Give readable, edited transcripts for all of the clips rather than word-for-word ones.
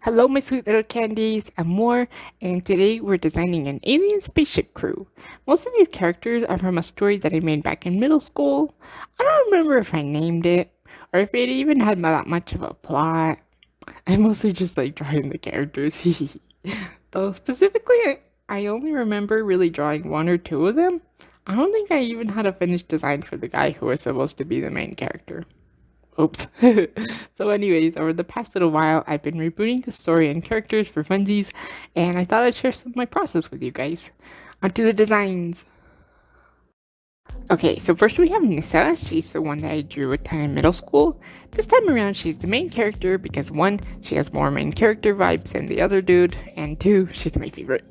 Hello, my sweet little candies, and more. And today we're designing an alien spaceship crew. Most of these characters are from a story that I made back in middle school. I don't remember if I named it or if it even had that much of a plot. I mostly just like drawing the characters. Though specifically, I only remember really drawing one or two of them. I don't think I even had a finished design for the guy who was supposed to be the main character. Oops. So, anyways, over the past little while, I've been rebooting the story and characters for funsies, and I thought I'd share some of my process with you guys. Onto the designs. Okay, so first we have Nissa. She's the one that I drew a ton in middle school. This time around, she's the main character because one, she has more main character vibes than the other dude, and two, she's my favorite.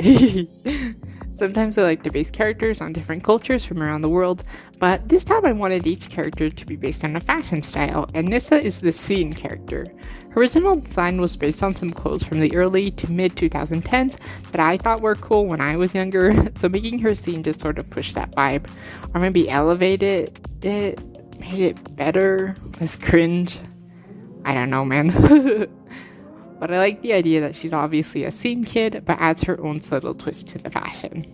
Sometimes I like to base characters on different cultures from around the world, but this time I wanted each character to be based on a fashion style, and Nissa is the scene character. Her original design was based on some clothes from the early to mid 2010s that I thought were cool when I was younger, so making her scene just sort of pushed that vibe, or maybe elevated it, made it better, less cringe. I don't know, man. But I like the idea that she's obviously a scene kid, but adds her own subtle twist to the fashion.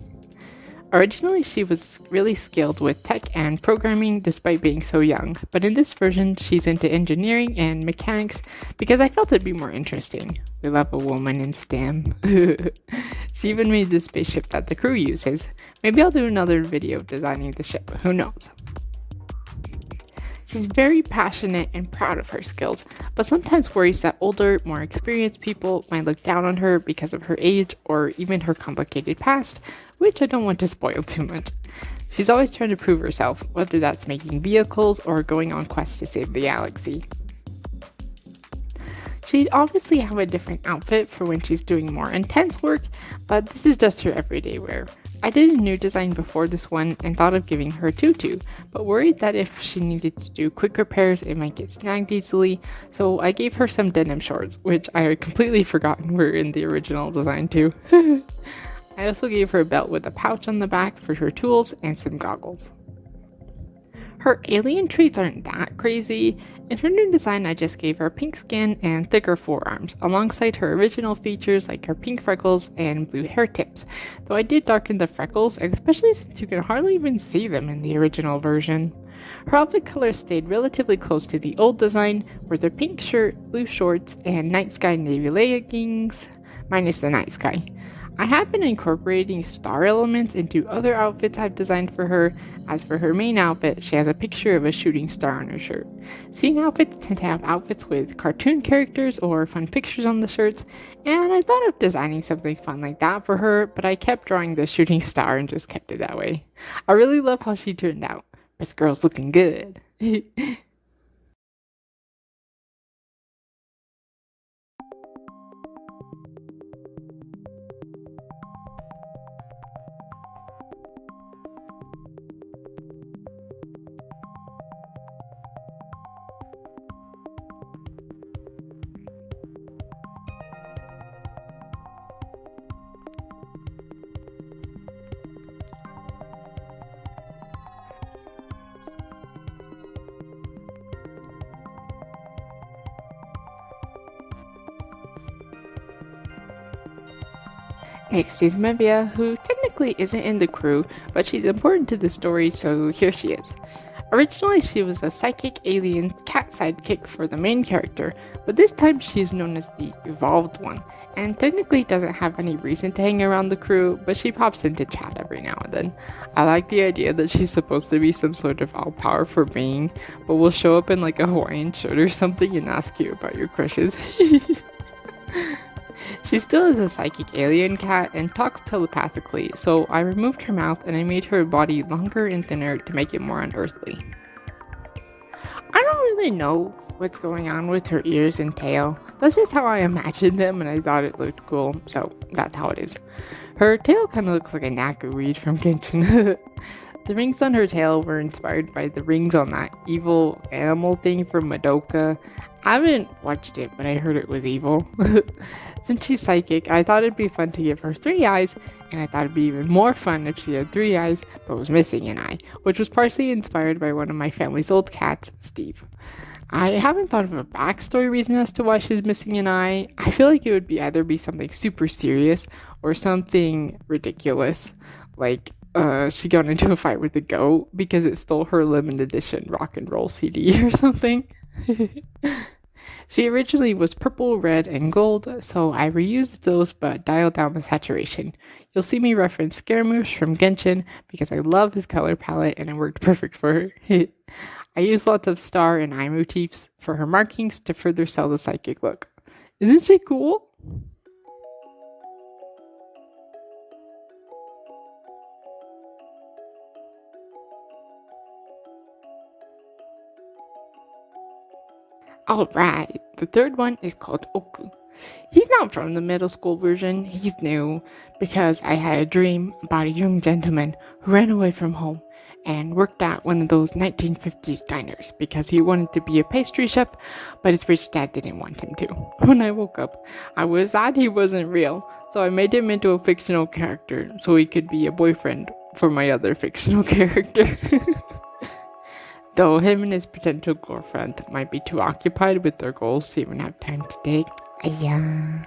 Originally, she was really skilled with tech and programming despite being so young, but in this version, she's into engineering and mechanics because I felt it'd be more interesting. We love a woman in STEM. She even made the spaceship that the crew uses. Maybe I'll do another video of designing the ship, who knows. She's very passionate and proud of her skills, but sometimes worries that older, more experienced people might look down on her because of her age or even her complicated past, which I don't want to spoil too much. She's always trying to prove herself, whether that's making vehicles or going on quests to save the galaxy. She'd obviously have a different outfit for when she's doing more intense work, but this is just her everyday wear. I did a new design before this one and thought of giving her a tutu, but worried that if she needed to do quick repairs it might get snagged easily, so I gave her some denim shorts, which I had completely forgotten were in the original design too. I also gave her a belt with a pouch on the back for her tools and some goggles. Her alien traits aren't that crazy. In her new design, I just gave her pink skin and thicker forearms, alongside her original features like her pink freckles and blue hair tips, though I did darken the freckles, especially since you can hardly even see them in the original version. Her outfit color stayed relatively close to the old design, with her pink shirt, blue shorts, and night sky navy leggings, minus the night sky. I have been incorporating star elements into other outfits I've designed for her. As for her main outfit, she has a picture of a shooting star on her shirt. Scene outfits tend to have outfits with cartoon characters or fun pictures on the shirts, and I thought of designing something fun like that for her, but I kept drawing the shooting star and just kept it that way. I really love how she turned out. This girl's looking good. Next is Mevia, who technically isn't in the crew, but she's important to the story, so here she is. Originally, she was a psychic alien cat sidekick for the main character, but this time she is known as the evolved one, and technically doesn't have any reason to hang around the crew, but she pops into chat every now and then. I like the idea that she's supposed to be some sort of all-powerful being, but will show up in like a Hawaiian shirt or something and ask you about your crushes. She still is a psychic alien cat and talks telepathically, so I removed her mouth and I made her body longer and thinner to make it more unearthly. I don't really know what's going on with her ears and tail. That's just how I imagined them and I thought it looked cool, so that's how it is. Her tail kind of looks like a Naku weed from Genshin. The rings on her tail were inspired by the rings on that evil animal thing from Madoka. I haven't watched it, but I heard it was evil. Since she's psychic, I thought it'd be fun to give her 3 eyes, and I thought it'd be even more fun if she had 3 eyes, but was missing an eye, which was partially inspired by one of my family's old cats, Steve. I haven't thought of a backstory reason as to why she's missing an eye. I feel like it would be either be something super serious or something ridiculous, like she got into a fight with the goat because it stole her limited edition rock and roll CD or something. She originally was purple, red, and gold, so I reused those but dialed down the saturation. You'll see me reference Scaramouche from Genshin because I love his color palette and it worked perfect for her. I use lots of star and eye motifs for her markings to further sell the psychic look. Isn't she cool? Alright, the third one is called Oku. He's not from the middle school version, he's new because I had a dream about a young gentleman who ran away from home and worked at one of those 1950s diners because he wanted to be a pastry chef, but his rich dad didn't want him to. When I woke up, I was sad he wasn't real, so I made him into a fictional character so he could be a boyfriend for my other fictional character. Though him and his potential girlfriend might be too occupied with their goals to even have time to date. Yeah.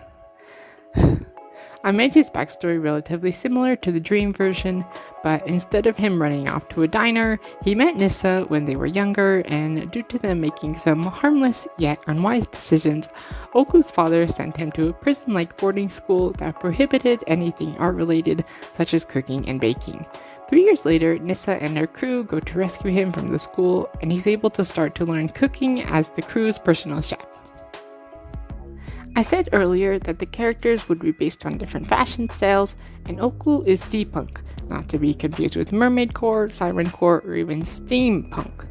I made his backstory relatively similar to the dream version, but instead of him running off to a diner, he met Nissa when they were younger, and due to them making some harmless yet unwise decisions, Oku's father sent him to a prison-like boarding school that prohibited anything art-related, such as cooking and baking. 3 years later, Nissa and her crew go to rescue him from the school, and he's able to start to learn cooking as the crew's personal chef. I said earlier that the characters would be based on different fashion styles, and Oku is steampunk, not to be confused with mermaidcore, sirencore, or even steampunk.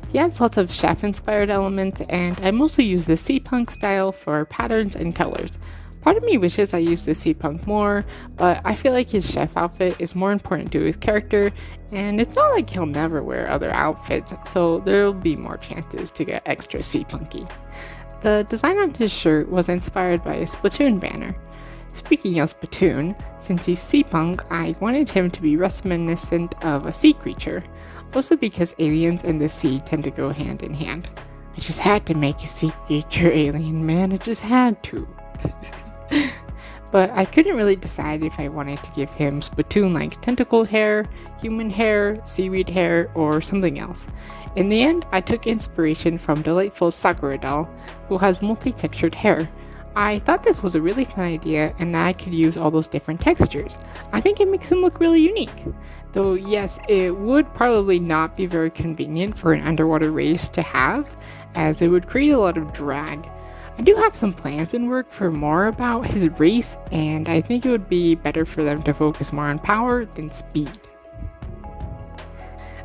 He has lots of chef-inspired elements, and I mostly use the steampunk style for patterns and colors. Part of me wishes I used the steampunk more, but I feel like his chef outfit is more important to his character, and it's not like he'll never wear other outfits, so there'll be more chances to get extra steampunky. The design on his shirt was inspired by a Splatoon banner. Speaking of Splatoon, since he's steampunk, I wanted him to be reminiscent of a sea creature, also because aliens and the sea tend to go hand in hand. I just had to make a sea creature alien, man, I just had to. But I couldn't really decide if I wanted to give him Splatoon-like tentacle hair, human hair, seaweed hair, or something else. In the end, I took inspiration from delightful Sakura doll, who has multi-textured hair. I thought this was a really fun idea and that I could use all those different textures. I think it makes him look really unique. Though yes, it would probably not be very convenient for an underwater race to have, as it would create a lot of drag. I do have some plans in work for more about his race, and I think it would be better for them to focus more on power than speed.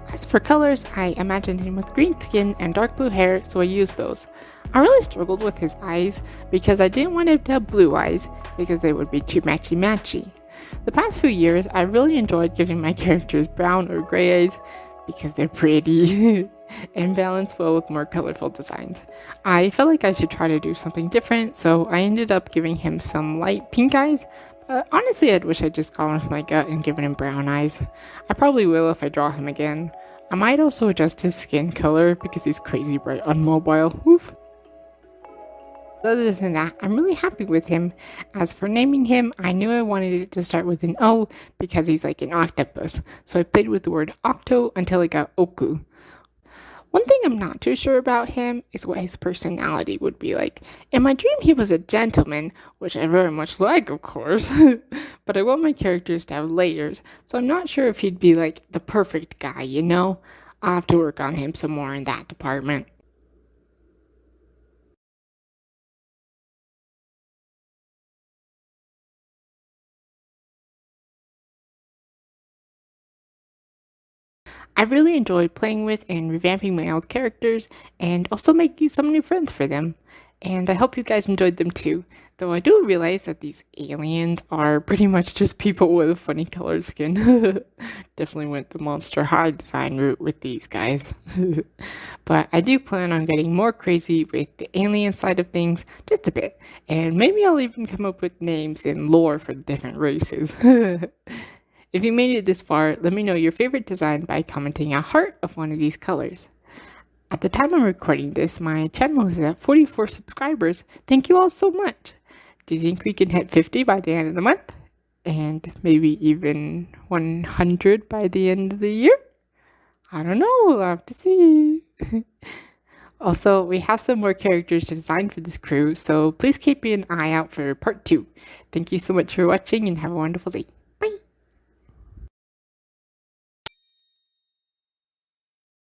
As for colors, I imagined him with green skin and dark blue hair, so I used those. I really struggled with his eyes because I didn't want him to have blue eyes because they would be too matchy-matchy. The past few years, I really enjoyed giving my characters brown or gray eyes because they're pretty and balance well with more colorful designs. I felt like I should try to do something different, so I ended up giving him some light pink eyes, but honestly I'd wish I'd just gone with my gut and given him brown eyes. I probably will if I draw him again. I might also adjust his skin color because he's crazy bright on mobile. Oof. Other than that, I'm really happy with him. As for naming him, I knew I wanted it to start with an O because he's like an octopus, so I played with the word octo until I got Oku. One thing I'm not too sure about him is what his personality would be like. In my dream, he was a gentleman, which I very much like, of course, but I want my characters to have layers, so I'm not sure if he'd be like the perfect guy, you know? I'll have to work on him some more in that department. I've really enjoyed playing with and revamping my old characters and also making some new friends for them. And I hope you guys enjoyed them too. Though I do realize that these aliens are pretty much just people with a funny colored skin. Definitely went the Monster High design route with these guys. But I do plan on getting more crazy with the alien side of things just a bit. And maybe I'll even come up with names and lore for the different races. If you made it this far, let me know your favorite design by commenting a heart of one of these colors. At the time I'm recording this, my channel is at 44 subscribers. Thank you all so much. Do you think we can hit 50 by the end of the month? And maybe even 100 by the end of the year? I don't know, we'll have to see. Also, we have some more characters to design for this crew, so please keep an eye out for part 2. Thank you so much for watching and have a wonderful day.